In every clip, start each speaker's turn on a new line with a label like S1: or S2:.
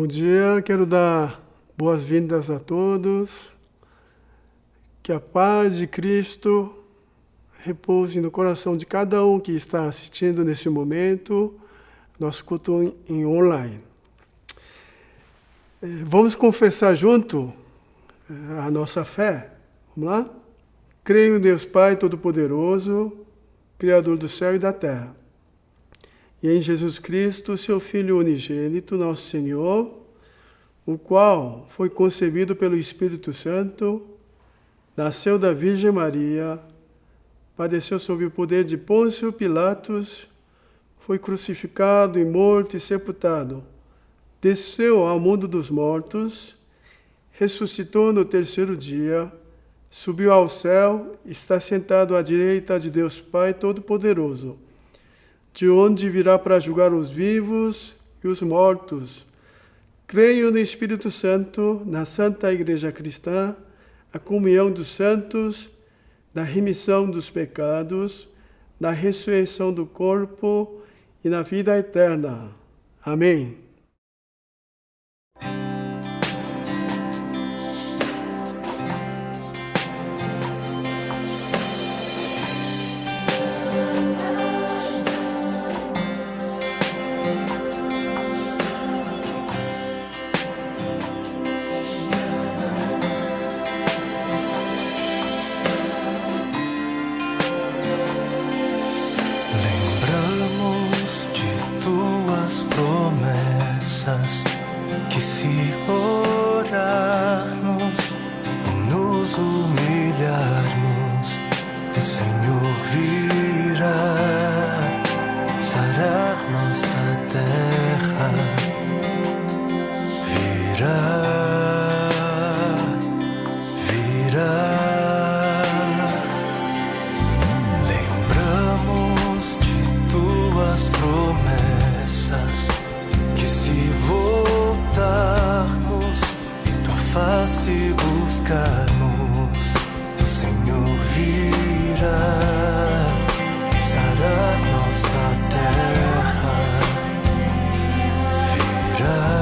S1: Bom dia, quero dar boas-vindas a todos. Que a paz de Cristo repouse no coração de cada um que está assistindo nesse momento, nosso culto em online. Vamos confessar junto a nossa fé. Vamos lá? Creio em Deus Pai Todo-Poderoso, Criador do céu e da terra, e em Jesus Cristo, seu Filho unigênito, nosso Senhor, o qual foi concebido pelo Espírito Santo, nasceu da Virgem Maria, padeceu sob o poder de Pôncio Pilatos, foi crucificado e morto e sepultado, desceu ao mundo dos mortos, ressuscitou no terceiro dia, subiu ao céu, está sentado à direita de Deus Pai Todo-Poderoso, de onde virá para julgar os vivos e os mortos. Creio no Espírito Santo, na Santa Igreja Cristã, a comunhão dos santos, na remissão dos pecados, na ressurreição do corpo e na vida eterna. Amém.
S2: Que se orarmos e nos humilharmos, o Senhor virá sarar nossa terra, virá. Lembramos de tuas promessas, que se voltarmos e tua face buscarmos, o Senhor virá sarar nossa terra, virá.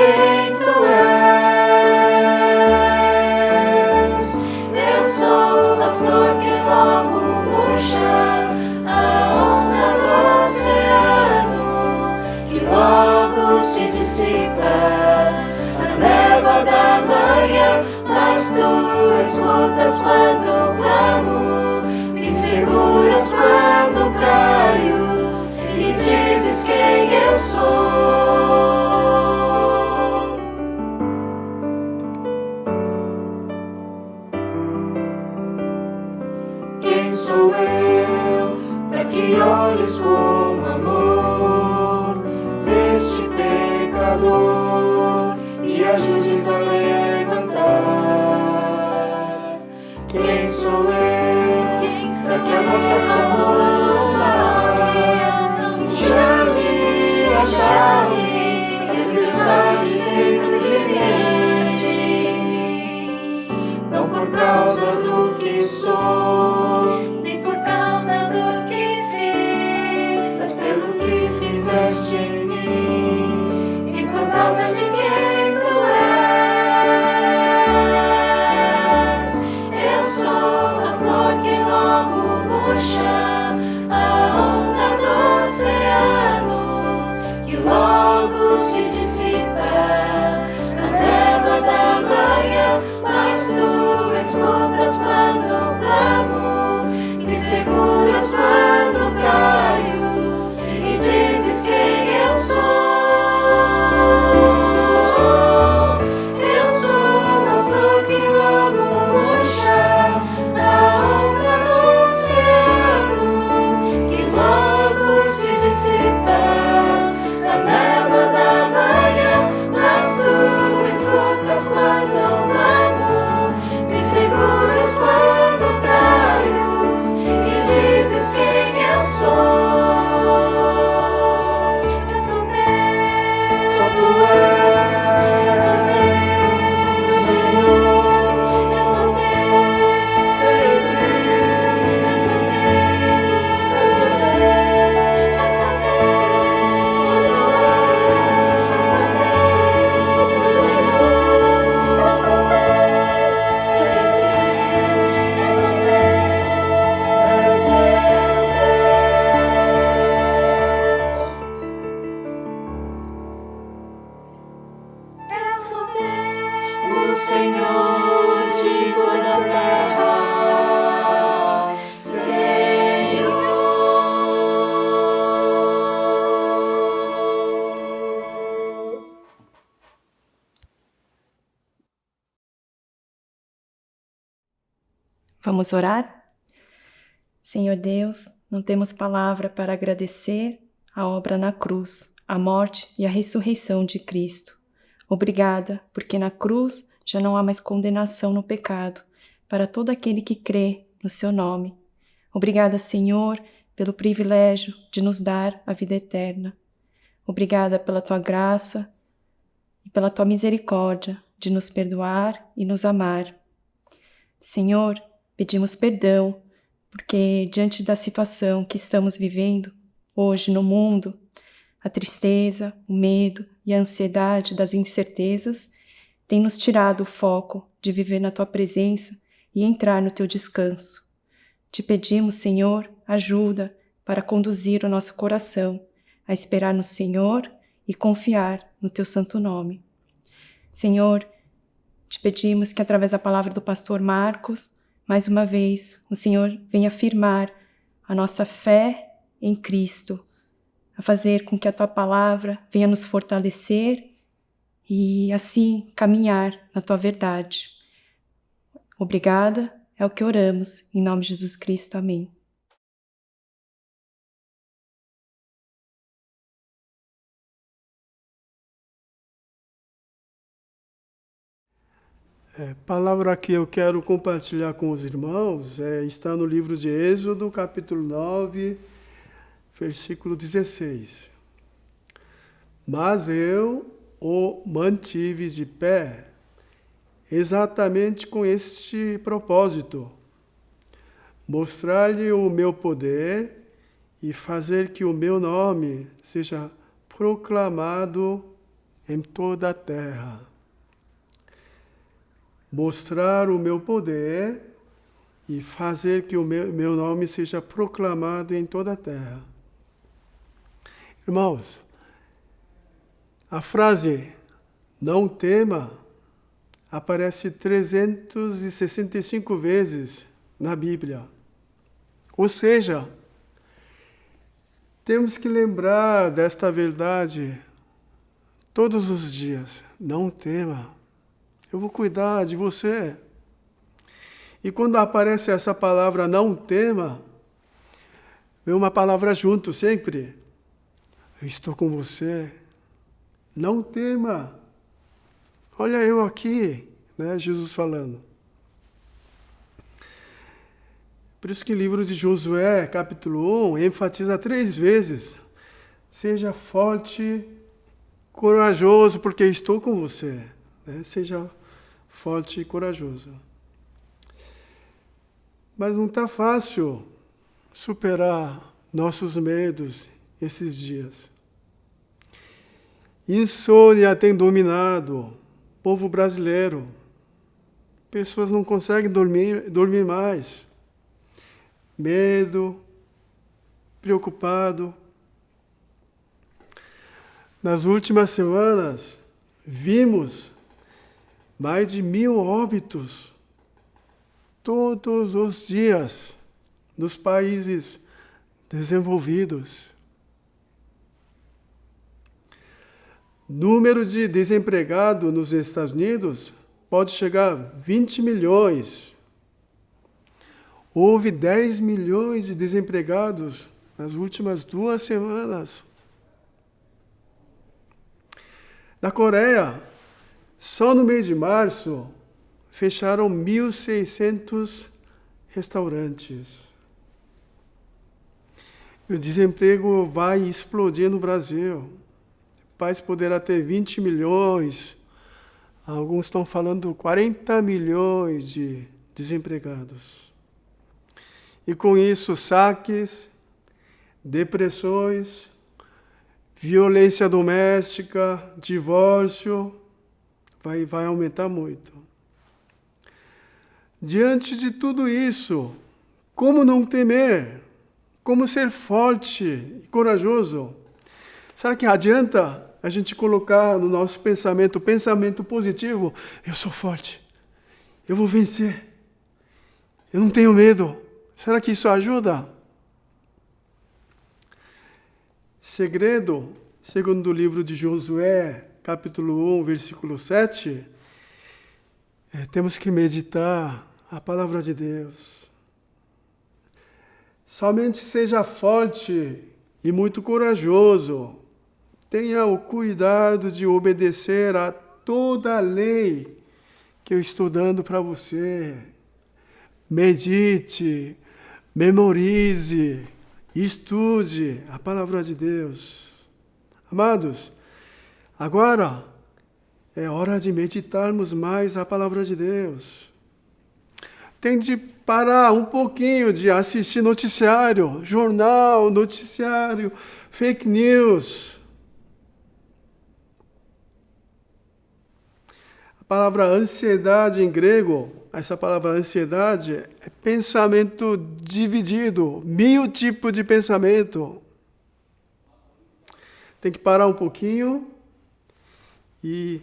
S3: quem tu és. Eu sou a flor que logo murcha, a onda do oceano, que logo se dissipa, a névoa da manhã, mas tu escutas quando clamo, me seguras quando caio, e dizes quem eu sou. Quem sou eu para que olhes com amor este pecador e ajudes a levantar? Quem sou eu para que a vossa coluna chame a chave a tempestade dentro de mim? Não por causa do que sou,
S4: nem por causa do que fiz,
S3: mas pelo que fizeste em mim,
S4: e por causa de quem tu és. Eu sou a flor que logo murcha, a onda do oceano, que logo se dissipa, a névoa da manhã, mas tu escutas quando clamo, me seguras quando caio, e dizes quem eu sou. Eu sou a flor que logo murcha, a onda do oceano, que logo se dissipa, a névoa da manhã, mas tu escutas quando clamo, me seguras quando caio, e dizes quem eu sou. Eu sou Deus,
S3: só tu és,
S4: eu sou Deus,
S3: Senhor,
S4: eu sou Deus,
S3: sempre
S4: eu sou
S3: o Senhor de toda a terra, Senhor.
S5: Vamos orar? Senhor Deus, não temos palavra para agradecer a obra na cruz, a morte e a ressurreição de Cristo. Obrigada, porque na cruz já não há mais condenação no pecado para todo aquele que crê no seu nome. Obrigada, Senhor, pelo privilégio de nos dar a vida eterna. Obrigada pela tua graça e pela tua misericórdia de nos perdoar e nos amar. Senhor, pedimos perdão, porque diante da situação que estamos vivendo hoje no mundo, a tristeza, o medo e a ansiedade das incertezas têm nos tirado o foco de viver na tua presença e entrar no teu descanso. Te pedimos, Senhor, ajuda para conduzir o nosso coração a esperar no Senhor e confiar no teu santo nome. Senhor, te pedimos que através da palavra do pastor Marcos, mais uma vez, o Senhor venha afirmar a nossa fé em Cristo, a fazer com que a tua palavra venha nos fortalecer e assim caminhar na tua verdade. Obrigada, é o que oramos, em nome de Jesus Cristo, amém.
S1: Palavra que eu quero compartilhar com os irmãos está no livro de Êxodo, capítulo 9, versículo 16. Mas eu o mantive de pé exatamente com este propósito: mostrar-lhe o meu poder e fazer que o meu nome seja proclamado em toda a terra. Mostrar o meu poder e fazer que o meu nome seja proclamado em toda a terra. Irmãos, a frase não tema aparece 365 vezes na Bíblia. Ou seja, temos que lembrar desta verdade todos os dias. Não tema, eu vou cuidar de você. E quando aparece essa palavra não tema, vem uma palavra junto sempre. Eu estou com você. Não tema. Olha eu aqui, né? Jesus falando. Por isso que o livro de Josué, capítulo 1, enfatiza 3 vezes. Seja forte, corajoso, porque estou com você. Né? Seja forte e corajoso. Mas não está fácil superar nossos medos esses dias. Insônia tem dominado o povo brasileiro. Pessoas não conseguem dormir mais. Medo, preocupado. Nas últimas semanas, vimos mais de 1.000 óbitos todos os dias nos países desenvolvidos. Número de desempregados nos Estados Unidos pode chegar a 20 milhões. Houve 10 milhões de desempregados nas últimas 2 semanas. Na Coreia, só no mês de março, fecharam 1.600 restaurantes. E o desemprego vai explodir no Brasil. O país poderá ter 20 milhões, alguns estão falando 40 milhões de desempregados. E com isso, saques, depressões, violência doméstica, divórcio, vai aumentar muito. Diante de tudo isso, como não temer? Como ser forte e corajoso? Será que adianta a gente colocar no nosso pensamento, pensamento positivo? Eu sou forte, eu vou vencer, eu não tenho medo. Será que isso ajuda? Segredo, segundo o livro de Josué, capítulo 1, versículo 7, temos que meditar a palavra de Deus. Somente seja forte e muito corajoso. Tenha o cuidado de obedecer a toda a lei que eu estou dando para você. Medite, memorize, estude a palavra de Deus. Amados, agora é hora de meditarmos mais a palavra de Deus. Tem de parar um pouquinho de assistir noticiário, jornal, noticiário, fake news. A palavra ansiedade em grego, essa palavra ansiedade é pensamento dividido, 1000 tipos de pensamento. Tem que parar um pouquinho e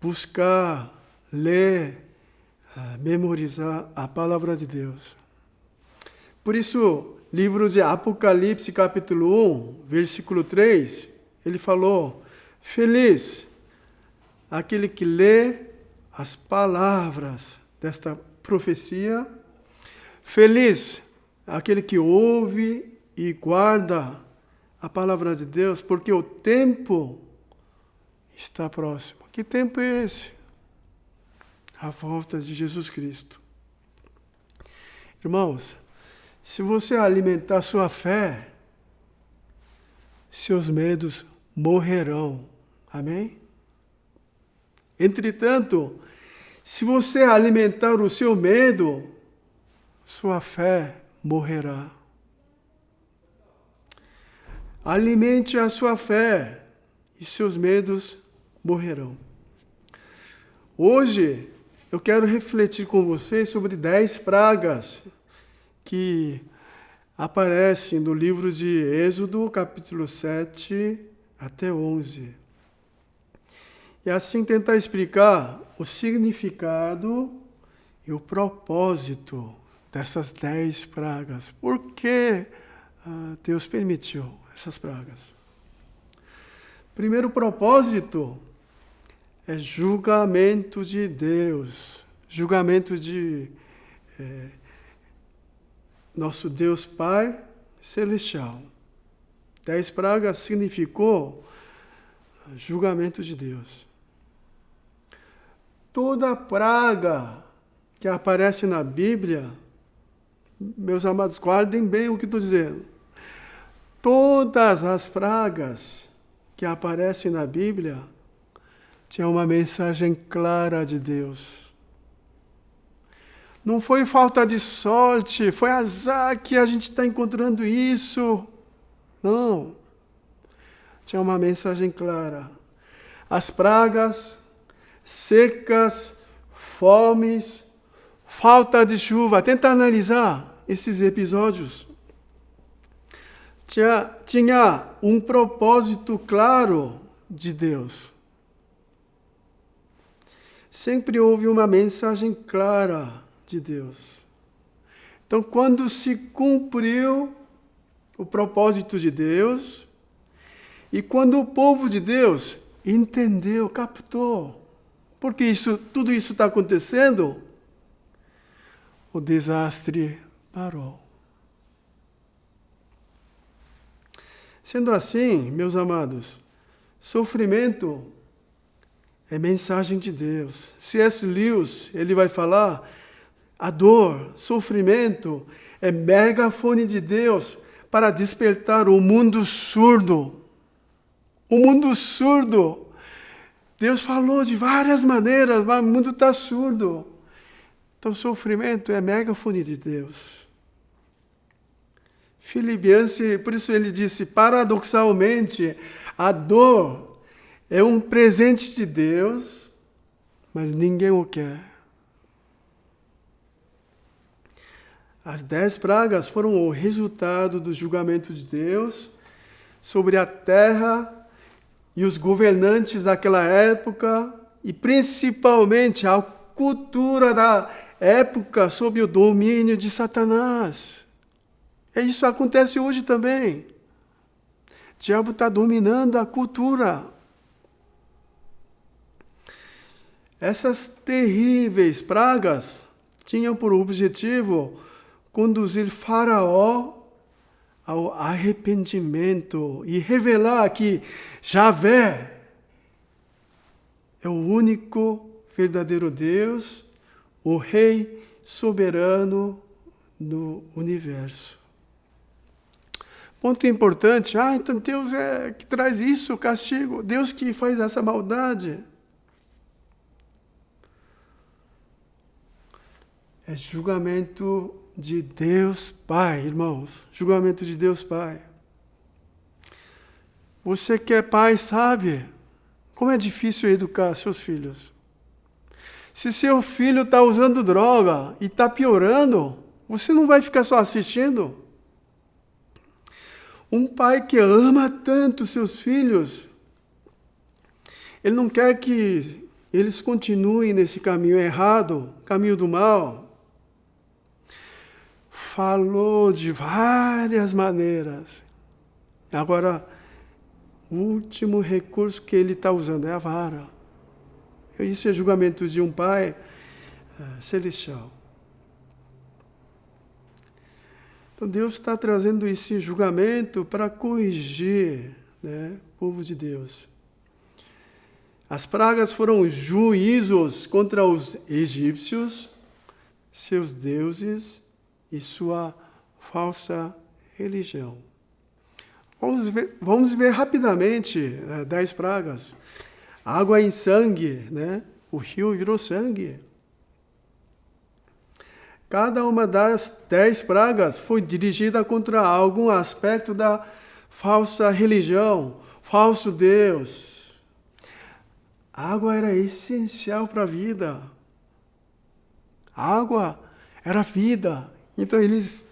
S1: buscar, ler, memorizar a palavra de Deus. Por isso, livro de Apocalipse, capítulo 1, versículo 3, ele falou: feliz aquele que lê as palavras desta profecia, feliz aquele que ouve e guarda a palavra de Deus, porque o tempo está próximo. Que tempo é esse? A volta de Jesus Cristo. Irmãos, se você alimentar sua fé, seus medos morrerão. Amém? Entretanto, se você alimentar o seu medo, sua fé morrerá. Alimente a sua fé e seus medos morrerão. Hoje, eu quero refletir com vocês sobre 10 pragas que aparecem no livro de Êxodo, capítulo 7 até 11. E assim tentar explicar o significado e o propósito dessas 10 pragas. Por que Deus permitiu essas pragas? Primeiro propósito é julgamento de Deus, julgamento de nosso Deus Pai Celestial. 10 pragas significou julgamento de Deus. Toda praga que aparece na Bíblia, meus amados, guardem bem o que estou dizendo. Todas as pragas que aparecem na Bíblia tinham uma mensagem clara de Deus. Não foi falta de sorte, foi azar que a gente está encontrando isso. Não. Tinha uma mensagem clara. As pragas, secas, fomes, falta de chuva. Tenta analisar esses episódios. Tinha um propósito claro de Deus. Sempre houve uma mensagem clara de Deus. Então, quando se cumpriu o propósito de Deus, e quando o povo de Deus entendeu, captou, porque tudo isso está acontecendo, o desastre parou. Sendo assim, meus amados, sofrimento é mensagem de Deus. C.S. Lewis, ele vai falar, a dor, sofrimento é megafone de Deus para despertar o mundo surdo. O mundo surdo. Deus falou de várias maneiras, mas o mundo está surdo. Então, sofrimento é megafone de Deus. Philip Yancey, por isso ele disse, paradoxalmente, a dor é um presente de Deus, mas ninguém o quer. As 10 pragas foram o resultado do julgamento de Deus sobre a terra e os governantes daquela época, e principalmente a cultura da época sob o domínio de Satanás. E isso acontece hoje também. O diabo está dominando a cultura. Essas terríveis pragas tinham por objetivo conduzir Faraó ao arrependimento e revelar que Javé é o único verdadeiro Deus, o Rei soberano no universo. Ponto importante, então Deus é que traz isso, o castigo, Deus que faz essa maldade. É julgamento de Deus Pai, irmãos. Julgamento de Deus Pai. Você que é pai sabe como é difícil educar seus filhos. Se seu filho está usando droga e está piorando, você não vai ficar só assistindo. Um pai que ama tanto seus filhos, ele não quer que eles continuem nesse caminho errado, caminho do mal. Falou de várias maneiras. Agora, o último recurso que ele está usando é a vara. Isso é julgamento de um pai celestial. Então, Deus está trazendo esse julgamento para corrigir, o povo de Deus. As pragas foram juízos contra os egípcios, seus deuses e sua falsa religião. Vamos ver rapidamente 10 pragas. Água em sangue, o rio virou sangue. Cada uma das 10 pragas foi dirigida contra algum aspecto da falsa religião, falso Deus. A água era essencial para a vida. A água era vida. Então eles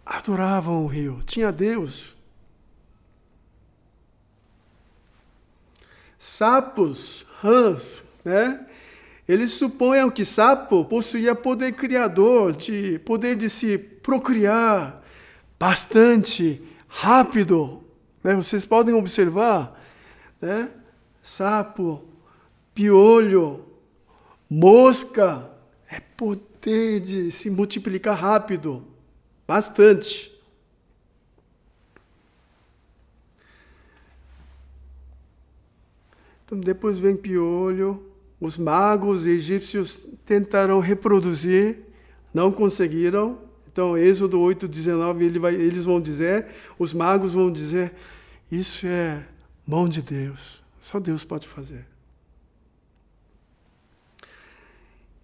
S1: adoravam o rio. Tinha Deus. Sapos, rãs, né? Eles supunham que sapo possuía poder criador, poder de se procriar bastante rápido. Né? Vocês podem observar, né? Sapo, piolho, mosca, é poder de se multiplicar rápido, bastante. Então depois vem piolho. Os magos egípcios tentaram reproduzir, não conseguiram. Então, Êxodo 8:19, eles vão dizer, os magos vão dizer, isso é mão de Deus, só Deus pode fazer.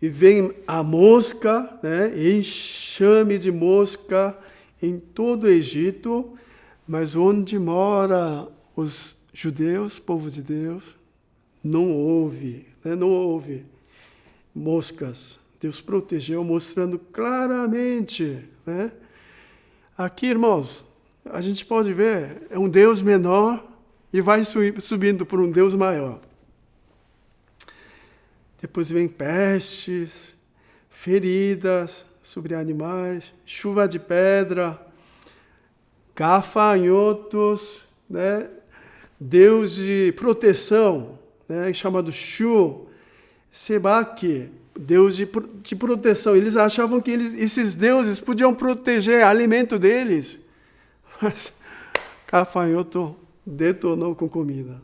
S1: E vem a mosca, né, enxame de mosca em todo o Egito, mas onde mora os judeus, povo de Deus, não houve moscas. Deus protegeu, mostrando claramente. Né? Aqui, irmãos, a gente pode ver, é um Deus menor e vai subindo por um Deus maior. Depois vem pestes, feridas sobre animais, chuva de pedra, gafanhotos, né? Deus de proteção, né, chamado Shu, Sebaque, Deus de proteção. Eles achavam que esses deuses podiam proteger o alimento deles, mas gafanhoto detonou com comida.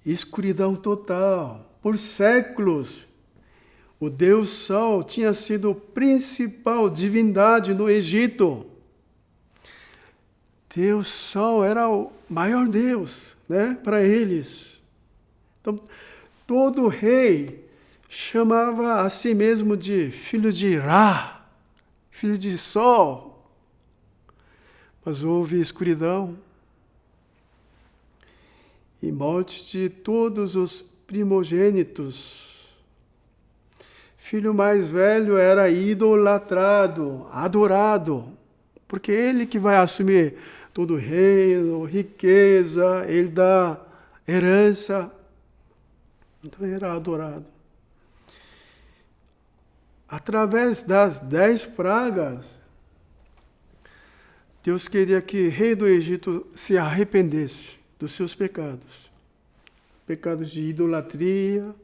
S1: Escuridão total. Por séculos, o Deus Sol tinha sido a principal divindade no Egito. Deus Sol era o maior Deus, né, para eles. Então, todo rei chamava a si mesmo de filho de Ra, filho de Sol. Mas houve escuridão e morte de todos os primogênitos. Filho mais velho era idolatrado, adorado, porque ele que vai assumir todo o reino, riqueza, ele dá herança. Então ele era adorado. Através das 10 pragas, Deus queria que o rei do Egito se arrependesse dos seus pecados. Pecados de idolatria.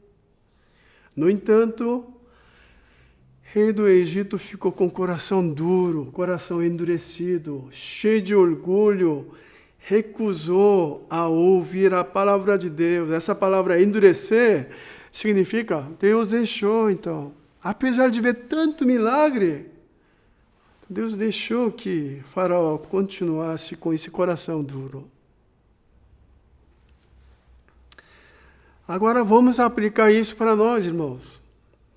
S1: No entanto, o rei do Egito ficou com o coração duro, coração endurecido, cheio de orgulho, recusou a ouvir a palavra de Deus. Essa palavra endurecer significa Deus deixou, então. Apesar de ver tanto milagre, Deus deixou que Faraó continuasse com esse coração duro. Agora vamos aplicar isso para nós, irmãos.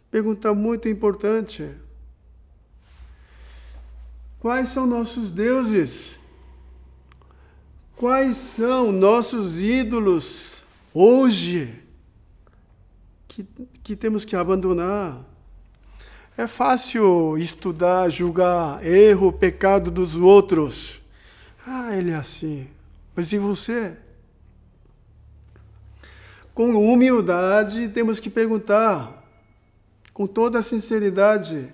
S1: Pergunta muito importante. Quais são nossos deuses? Quais são nossos ídolos hoje que temos que abandonar? É fácil estudar, julgar erro, pecado dos outros. Ah, ele é assim. Mas e você? Com humildade, temos que perguntar, com toda a sinceridade,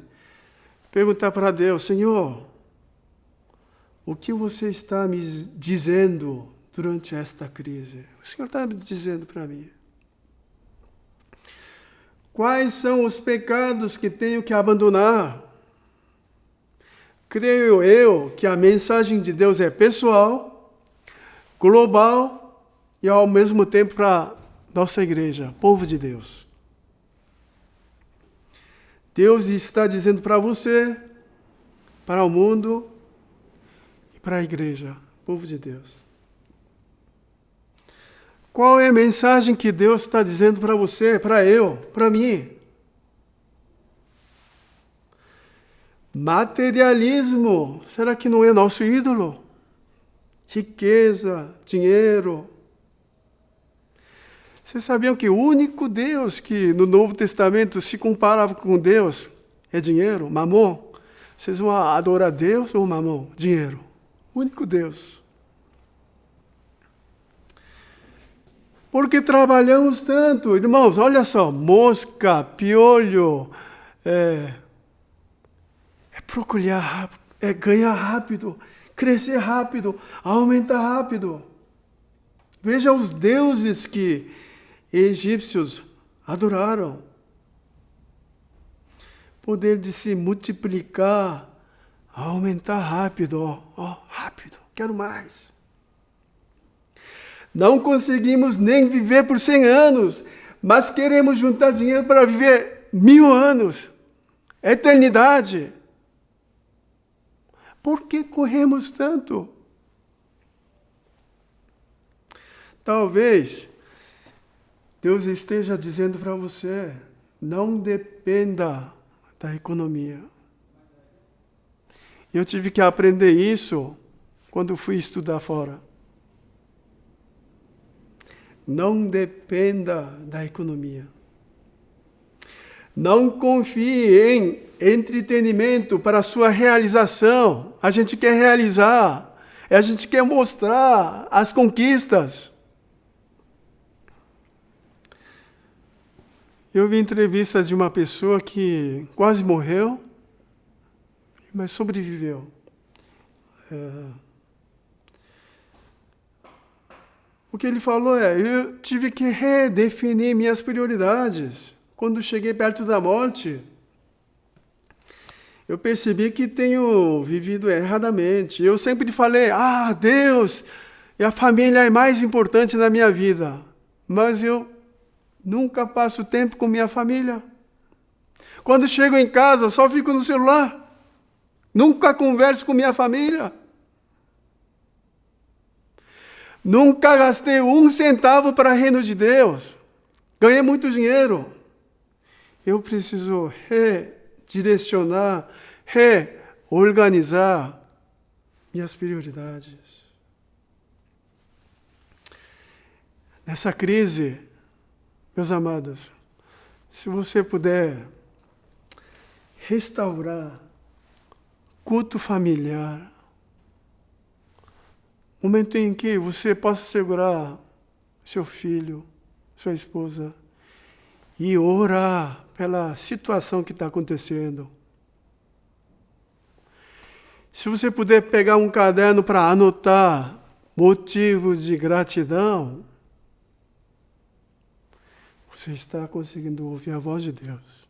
S1: perguntar para Deus, Senhor, o que você está me dizendo durante esta crise? O Senhor está me dizendo para mim. Quais são os pecados que tenho que abandonar? Creio eu que a mensagem de Deus é pessoal, global e ao mesmo tempo para nossa igreja, povo de Deus. Deus está dizendo para você, para o mundo e para a igreja, povo de Deus. Qual é a mensagem que Deus está dizendo para você, para eu, para mim? Materialismo, será que não é nosso ídolo? Riqueza, dinheiro. Vocês sabiam que o único Deus que no Novo Testamento se comparava com Deus é dinheiro, mamon? Vocês vão adorar Deus ou mamon? Dinheiro. O único Deus. Porque trabalhamos tanto. Irmãos, olha só. Mosca, piolho, procurar rápido, ganhar rápido, crescer rápido, aumentar rápido. Veja os deuses que egípcios adoraram. Poder de se multiplicar, aumentar rápido, rápido, quero mais. Não conseguimos nem viver por 100 anos, mas queremos juntar dinheiro para viver 1000 anos, eternidade. Por que corremos tanto? Talvez Deus esteja dizendo para você, não dependa da economia. Eu tive que aprender isso quando fui estudar fora. Não dependa da economia. Não confie em entretenimento para a sua realização. A gente quer realizar, a gente quer mostrar as conquistas. Eu vi entrevistas de uma pessoa que quase morreu, mas sobreviveu. O que ele falou eu tive que redefinir minhas prioridades. Quando cheguei perto da morte, eu percebi que tenho vivido erradamente. Eu sempre falei, Deus e a família é mais importante na minha vida. Mas eu nunca passo tempo com minha família. Quando chego em casa, só fico no celular. Nunca converso com minha família. Nunca gastei 1 centavo para o reino de Deus. Ganhei muito dinheiro. Eu preciso redirecionar, reorganizar minhas prioridades. Nessa crise, meus amados, se você puder restaurar culto familiar, momento em que você possa segurar seu filho, sua esposa, e orar pela situação que está acontecendo. Se você puder pegar um caderno para anotar motivos de gratidão, você está conseguindo ouvir a voz de Deus.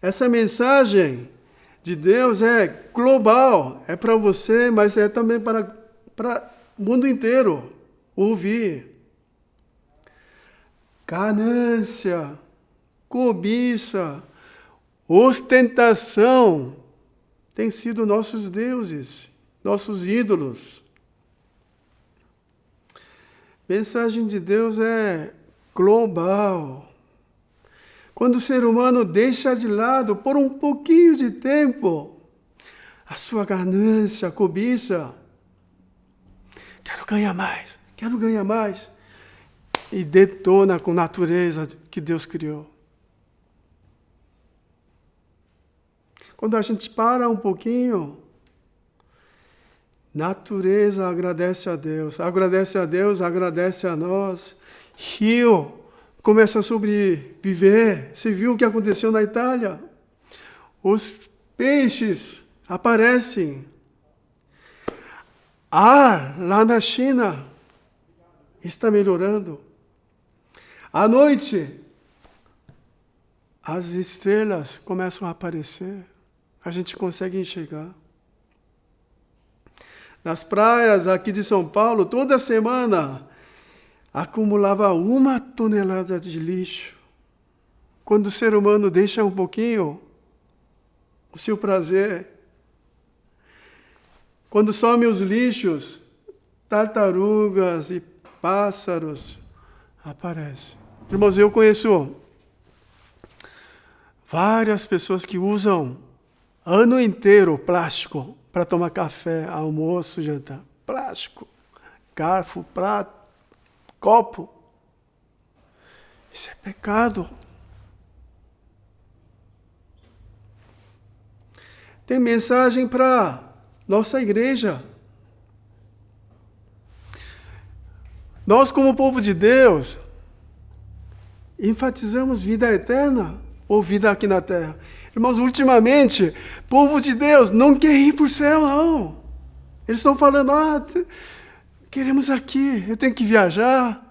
S1: Essa mensagem de Deus é global, é para você, mas é também para o mundo inteiro ouvir. Ganância, cobiça, ostentação têm sido nossos deuses, nossos ídolos. Mensagem de Deus é global. Quando o ser humano deixa de lado por um pouquinho de tempo a sua ganância, a cobiça, quero ganhar mais, e detona com a natureza que Deus criou. Quando a gente para um pouquinho, natureza agradece a Deus, agradece a nós, rio começa a sobreviver. Você viu o que aconteceu na Itália? Os peixes aparecem. Ar lá na China está melhorando. À noite, as estrelas começam a aparecer. A gente consegue enxergar. Nas praias aqui de São Paulo, toda semana, acumulava 1 tonelada de lixo. Quando o ser humano deixa um pouquinho o seu prazer, quando some os lixos, tartarugas e pássaros aparecem. Irmãos, eu conheço várias pessoas que usam ano inteiro plástico para tomar café, almoço, jantar. Plástico, garfo, prato, copo. Isso é pecado. Tem mensagem para nossa igreja. Nós, como povo de Deus, enfatizamos vida eterna ou vida aqui na terra. Irmãos, ultimamente, povo de Deus não quer ir para o céu, não. Eles estão falando, queremos aqui, eu tenho que viajar.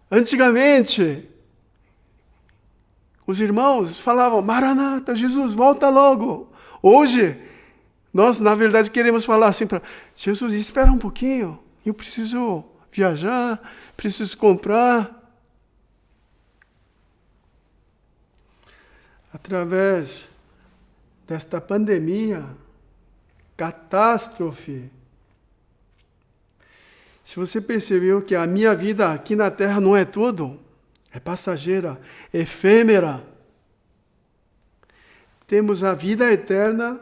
S1: Antigamente, os irmãos falavam, Maranata, Jesus, volta logo. Hoje, nós, na verdade, queremos falar assim para Jesus, espera um pouquinho, eu preciso viajar, preciso comprar. Através desta pandemia, catástrofe, se você percebeu que a minha vida aqui na terra não é tudo, é passageira, efêmera, temos a vida eterna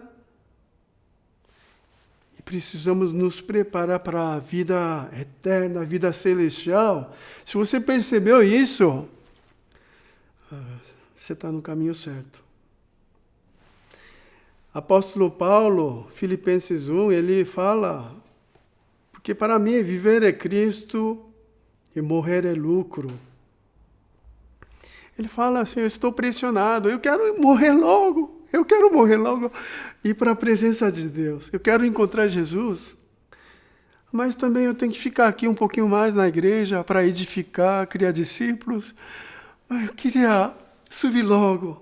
S1: e precisamos nos preparar para a vida eterna, a vida celestial. Se você percebeu isso, você está no caminho certo. Apóstolo Paulo, Filipenses 1, ele fala, porque para mim viver é Cristo e morrer é lucro. Ele fala assim, eu estou pressionado, eu quero morrer logo e ir para a presença de Deus. Eu quero encontrar Jesus, mas também eu tenho que ficar aqui um pouquinho mais na igreja para edificar, criar discípulos. Mas eu queria subir logo.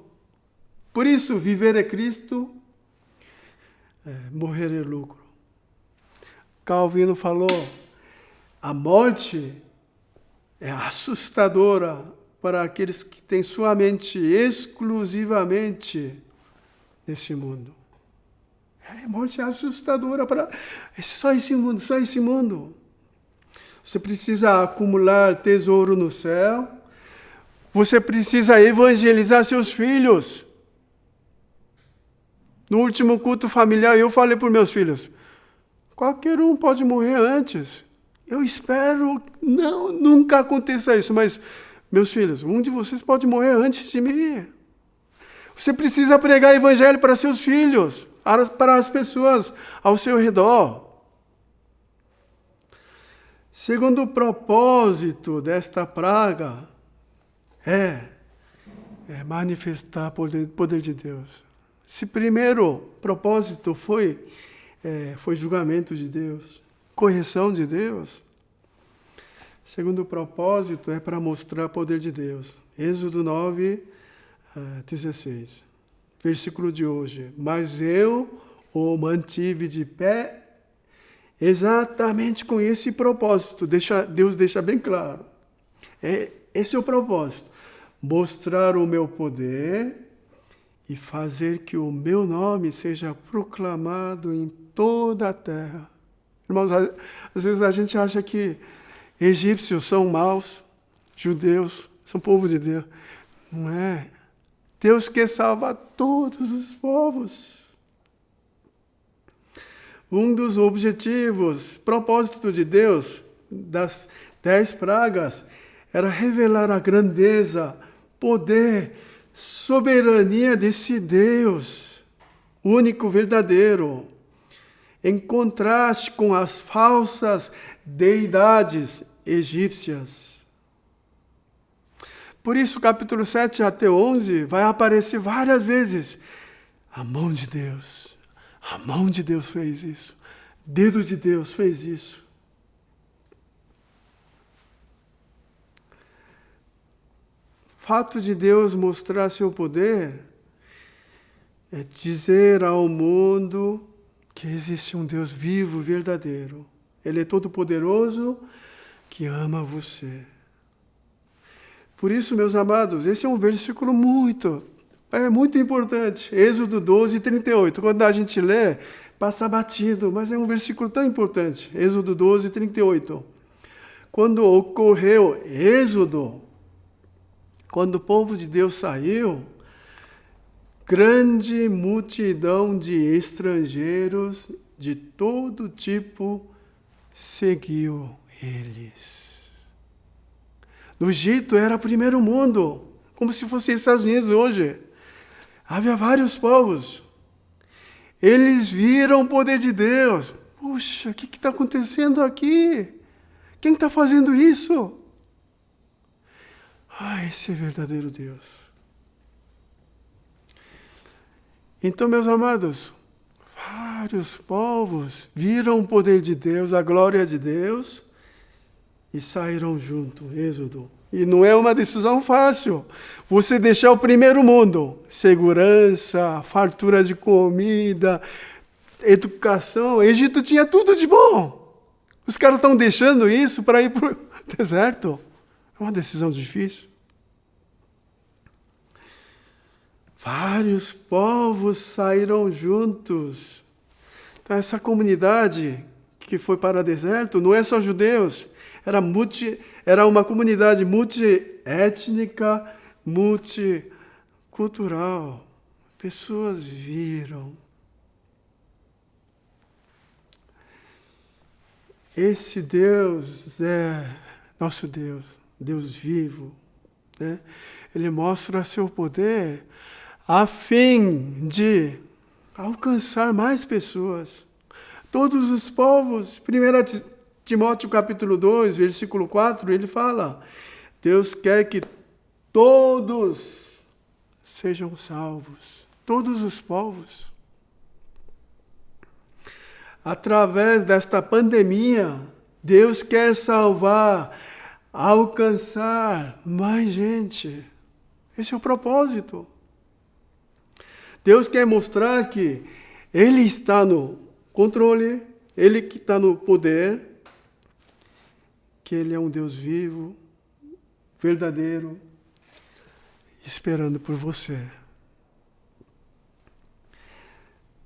S1: Por isso, viver é Cristo, morrer é lucro. Calvino falou, a morte é assustadora para aqueles que têm sua mente exclusivamente nesse mundo. A morte é assustadora para só esse mundo. Você precisa acumular tesouro no céu. Você precisa evangelizar seus filhos. No último culto familiar, eu falei para os meus filhos, qualquer um pode morrer antes. Eu espero nunca aconteça isso, mas, meus filhos, um de vocês pode morrer antes de mim. Você precisa pregar o evangelho para seus filhos, para as pessoas ao seu redor. Segundo o propósito desta praga, é manifestar o poder de Deus. Esse primeiro propósito foi julgamento de Deus, correção de Deus. Segundo propósito é para mostrar o poder de Deus. Êxodo 9, 16. Versículo de hoje. Mas eu o mantive de pé exatamente com esse propósito. Deus deixa bem claro. Esse é o propósito. Mostrar o meu poder e fazer que o meu nome seja proclamado em toda a terra. Irmãos, às vezes a gente acha que egípcios são maus, judeus são povo de Deus. Não é. Deus quer salvar todos os povos. Um dos objetivos, propósito de Deus, das 10 pragas, era revelar a grandeza, poder, soberania desse Deus, único, verdadeiro, em contraste com as falsas deidades egípcias. Por isso, capítulo 7 até 11, vai aparecer várias vezes a mão de Deus. A mão de Deus fez isso. O dedo de Deus fez isso. Fato de Deus mostrar seu poder é dizer ao mundo que existe um Deus vivo, verdadeiro. Ele é todo-poderoso, que ama você. Por isso, meus amados, esse é um versículo muito importante. Êxodo 12, 38. Quando a gente lê, passa batido, mas é um versículo tão importante. Êxodo 12, 38. Quando ocorreu Êxodo, quando o povo de Deus saiu, grande multidão de estrangeiros de todo tipo seguiu eles. No Egito era primeiro mundo, como se fosse Estados Unidos hoje. Havia vários povos. Eles viram o poder de Deus. Puxa, o que está acontecendo aqui? Quem está fazendo isso? Esse é verdadeiro Deus. Então, meus amados, vários povos viram o poder de Deus, a glória de Deus, e saíram junto, Êxodo. E não é uma decisão fácil. Você deixar o primeiro mundo, segurança, fartura de comida, educação. O Egito tinha tudo de bom. Os caras estão deixando isso para ir para o deserto. É uma decisão difícil. Vários povos saíram juntos. Então, essa comunidade que foi para o deserto não é só judeus. Era uma comunidade multiétnica, multicultural. Pessoas viram. Esse Deus é nosso Deus, Deus vivo, né? Ele mostra seu poder a fim de alcançar mais pessoas. Todos os povos, 1 Timóteo capítulo 2, versículo 4, ele fala, Deus quer que todos sejam salvos, todos os povos. Através desta pandemia, Deus quer salvar, alcançar mais gente. Esse é o propósito. Deus quer mostrar que Ele está no controle, Ele que está no poder, que Ele é um Deus vivo, verdadeiro, esperando por você.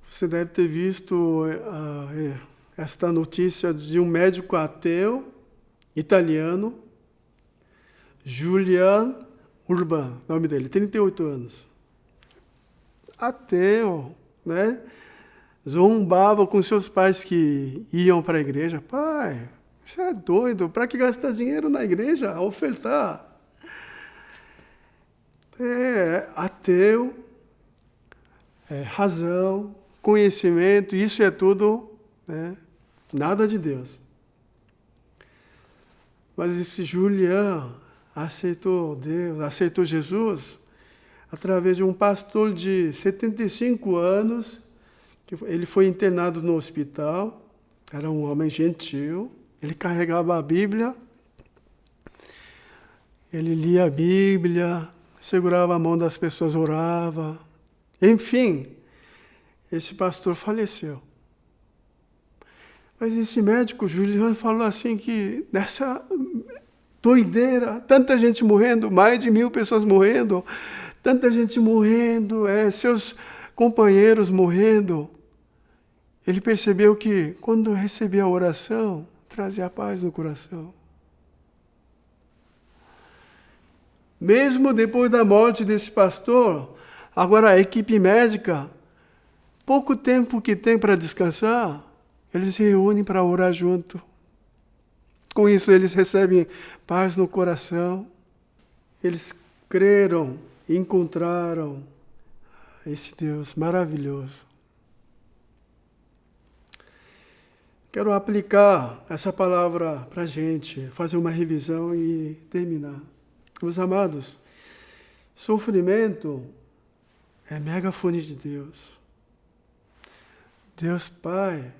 S1: Você deve ter visto esta notícia de um médico ateu italiano, Julian Urban, nome dele, 38 anos. Ateu, né? Zombava com seus pais que iam para a igreja. Pai, você é doido, para que gastar dinheiro na igreja? A ofertar. Ateu, razão, conhecimento, isso é tudo, né? Nada de Deus. Mas esse Julian aceitou Deus, aceitou Jesus, através de um pastor de 75 anos, que ele foi internado no hospital, era um homem gentil, ele carregava a Bíblia, ele lia a Bíblia, segurava a mão das pessoas, orava, enfim, esse pastor faleceu. Mas esse médico, Juliano, falou assim que nessa doideira, tanta gente morrendo, mais de 1.000 pessoas morrendo, tanta gente morrendo, seus companheiros morrendo. Ele percebeu que quando recebia a oração, trazia paz no coração. Mesmo depois da morte desse pastor, agora a equipe médica, pouco tempo que tem para descansar, eles se reúnem para orar junto. Com isso, eles recebem paz no coração. Eles creram, encontraram esse Deus maravilhoso. Quero aplicar essa palavra para a gente, fazer uma revisão e terminar. Meus amados, sofrimento é megafone de Deus. Deus Pai,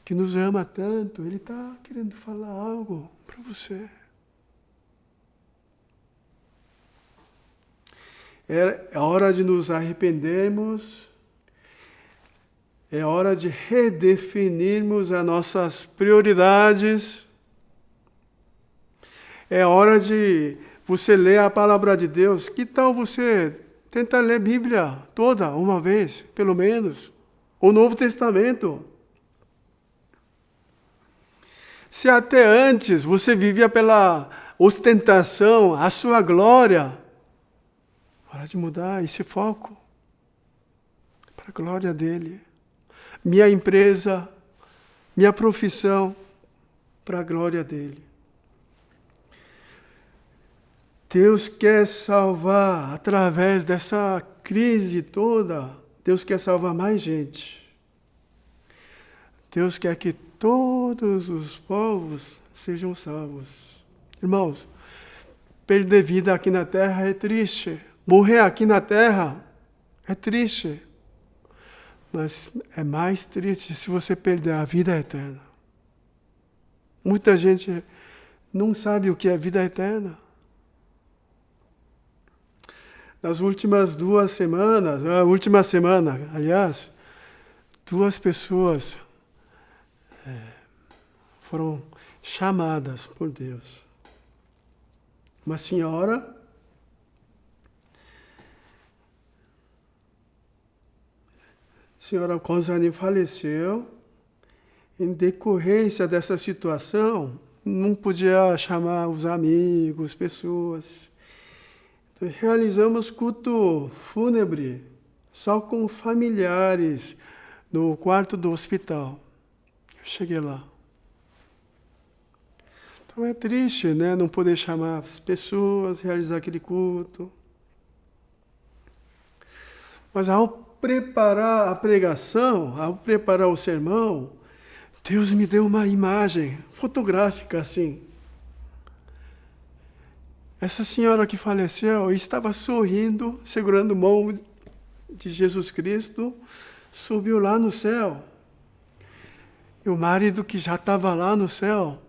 S1: que nos ama tanto, Ele está querendo falar algo para você. É hora de nos arrependermos, é hora de redefinirmos as nossas prioridades, é hora de você ler a palavra de Deus. Que tal você tentar ler a Bíblia toda, uma vez, pelo menos, o Novo Testamento? Se até antes você vivia pela ostentação, a sua glória, hora de mudar esse foco para a glória dele. Minha empresa, minha profissão, para a glória dele. Deus quer salvar através dessa crise toda. Deus quer salvar mais gente. Deus quer que todos os povos sejam salvos. Irmãos, perder vida aqui na terra é triste. Morrer aqui na terra é triste. Mas é mais triste se você perder a vida eterna. Muita gente não sabe o que é vida eterna. Nas últimas 2 semanas, a última semana, aliás, 2 pessoas foram chamadas por Deus. Uma senhora Conzani faleceu. Em decorrência dessa situação, não podia chamar os amigos, pessoas. Então, realizamos culto fúnebre só com familiares no quarto do hospital. Eu cheguei lá. Então é triste, né? Não poder chamar as pessoas, realizar aquele culto. Mas ao preparar a pregação, ao preparar o sermão, Deus me deu uma imagem fotográfica assim. Essa senhora que faleceu estava sorrindo, segurando a mão de Jesus Cristo, subiu lá no céu. E o marido que já estava lá no céu,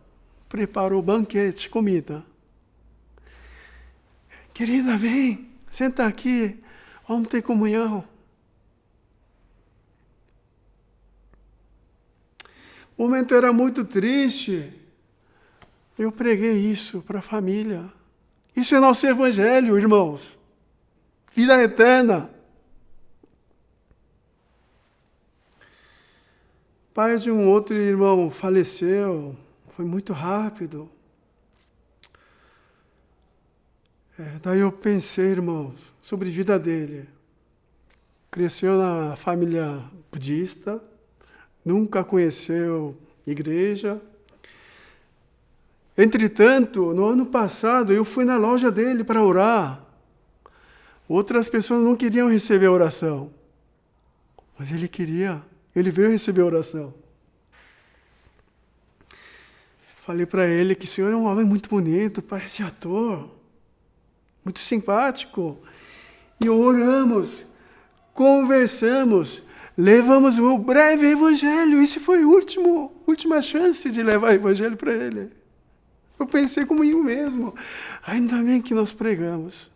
S1: preparou banquete, comida. Querida, vem, senta aqui, vamos ter comunhão. O momento era muito triste. Eu preguei isso para a família. Isso é nosso evangelho, irmãos. Vida eterna. Pai de um outro irmão faleceu. Foi muito rápido. Daí eu pensei, irmãos, sobre a vida dele. Cresceu na família budista. Nunca conheceu igreja. Entretanto, no ano passado, eu fui na loja dele para orar. Outras pessoas não queriam receber a oração. Mas ele queria. Ele veio receber a oração. Falei para ele que o senhor é um homem muito bonito, parece ator, muito simpático. E oramos, conversamos, levamos o breve evangelho. Esse foi a última chance de levar o evangelho para ele. Eu pensei comigo mesmo, ainda bem que nós pregamos,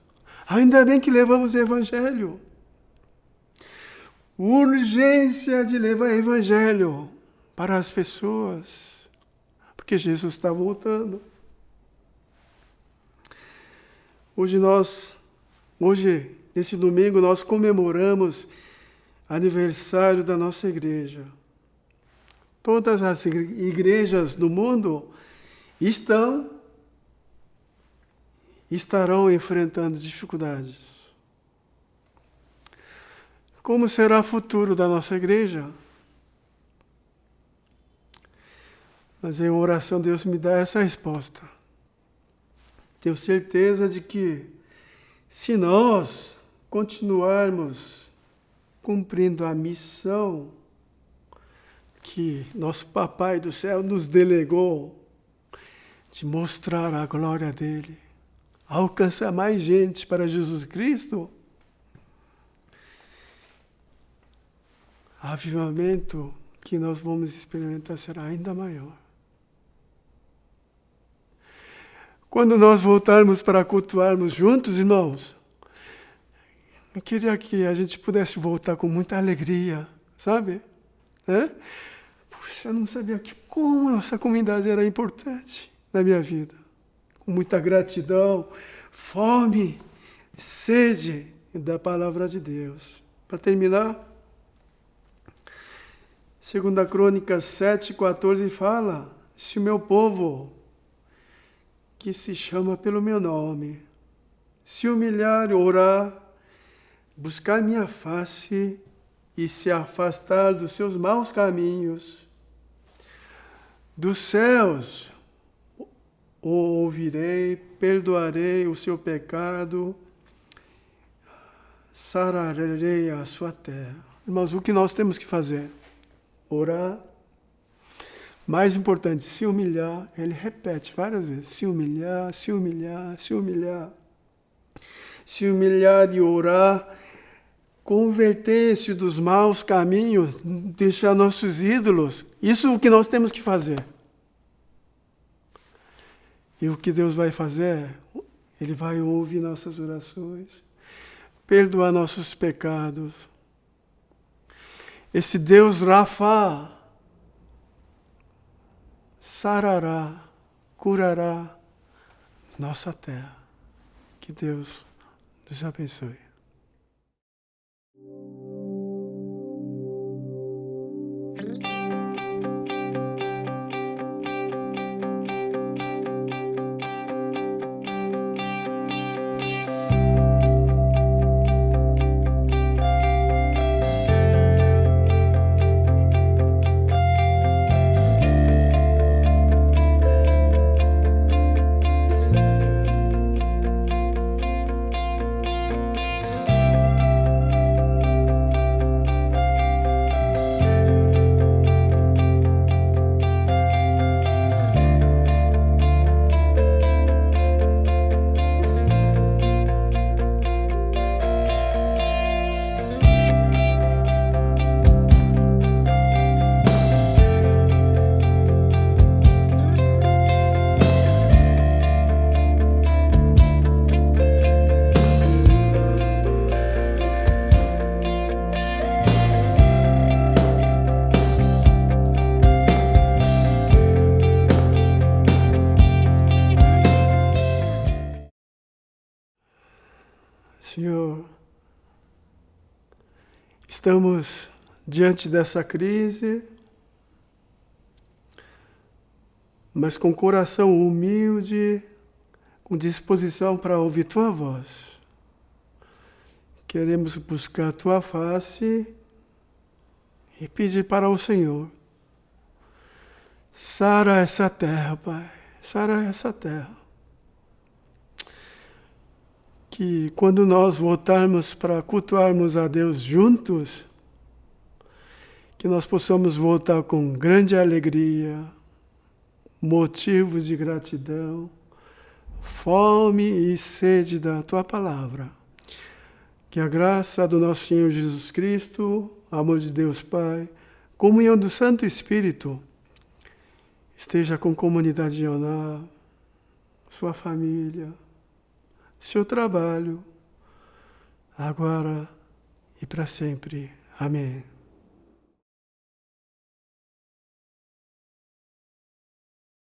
S1: ainda bem que levamos o evangelho. Urgência de levar o evangelho para as pessoas, porque Jesus está voltando. Hoje, nesse domingo, nós comemoramos aniversário da nossa igreja. Todas as igrejas do mundo estarão enfrentando dificuldades. Como será o futuro da nossa igreja? Mas em oração Deus me dá essa resposta. Tenho certeza de que se nós continuarmos cumprindo a missão que nosso Papai do céu nos delegou, de mostrar a glória dele, alcançar mais gente para Jesus Cristo, o avivamento que nós vamos experimentar será ainda maior. Quando nós voltarmos para cultuarmos juntos, irmãos, eu queria que a gente pudesse voltar com muita alegria, sabe? Puxa, eu não sabia como nossa comunidade era importante na minha vida. Com muita gratidão, fome, sede da palavra de Deus. Para terminar, 2 Crônicas 7:14 fala: se o meu povo, que se chama pelo meu nome, se humilhar, orar, buscar minha face e se afastar dos seus maus caminhos, dos céus o ouvirei, perdoarei o seu pecado, sararei a sua terra. Irmãos, o que nós temos que fazer? Orar. Mais importante, se humilhar. Ele repete várias vezes. Se humilhar, se humilhar, se humilhar. Se humilhar e orar. Converter-se dos maus caminhos, deixar nossos ídolos. Isso é o que nós temos que fazer. E o que Deus vai fazer? Ele vai ouvir nossas orações, perdoar nossos pecados. Esse Deus Rafa sarará, curará nossa terra. Que Deus nos abençoe. Senhor, estamos diante dessa crise, mas com coração humilde, com disposição para ouvir Tua voz. Queremos buscar Tua face e pedir para o Senhor: sara essa terra, Pai, sara essa terra. Que quando nós voltarmos para cultuarmos a Deus juntos, que nós possamos voltar com grande alegria, motivos de gratidão, fome e sede da Tua palavra. Que a graça do nosso Senhor Jesus Cristo, amor de Deus Pai, comunhão do Santo Espírito, esteja com a comunidade Ioná, sua família, seu trabalho, agora e para sempre. Amém.